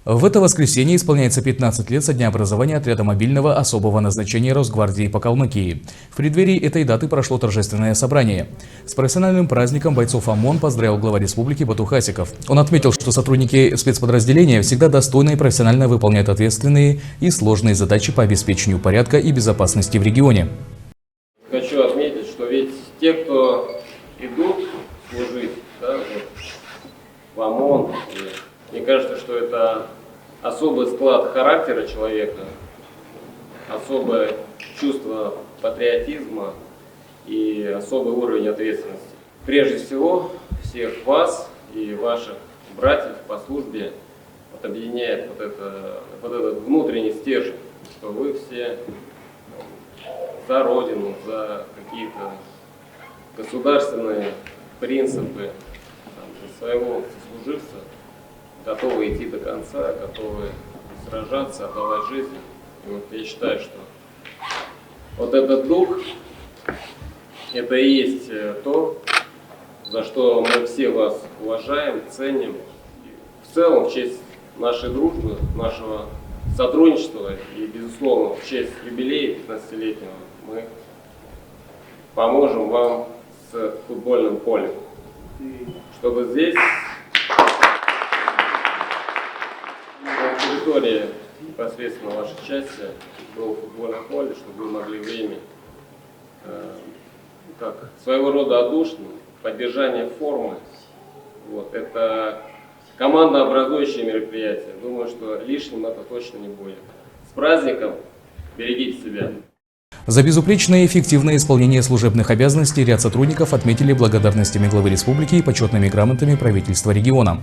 В это воскресенье исполняется 15 лет со дня образования отряда мобильного особого назначения Росгвардии по Калмыкии. В преддверии этой даты прошло торжественное собрание. С профессиональным праздником бойцов ОМОН поздравил глава республики Бату Хасиков. Он отметил, что сотрудники спецподразделения всегда достойно и профессионально выполняют ответственные и сложные задачи по обеспечению порядка и безопасности в регионе. Хочу отметить, что ведь те, кто идут служить, в ОМОН, мне кажется, что это особый склад характера человека, особое чувство патриотизма и особый уровень ответственности. Прежде всего, всех вас и ваших братьев по службе объединяет вот этот внутренний стержень, что вы все за Родину, за какие-то государственные принципы, за своего сослуживца готовы идти до конца, готовы сражаться, отдавать жизнь. И вот я считаю, что вот этот дух, это и есть то, за что мы все вас уважаем, ценим. И в целом, в честь нашей дружбы, нашего сотрудничества и, безусловно, в честь юбилея 15-летнего мы поможем вам с футбольным полем, чтобы здесь, на территории непосредственно вашей части, было футбольное поле, чтобы вы могли время, как своего рода отдушину, поддержание формы. Вот, это командообразующее мероприятие. Думаю, что лишним это точно не будет. С праздником! Берегите себя! За безупречное и эффективное исполнение служебных обязанностей ряд сотрудников отметили благодарностями главы республики и почетными грамотами правительства региона.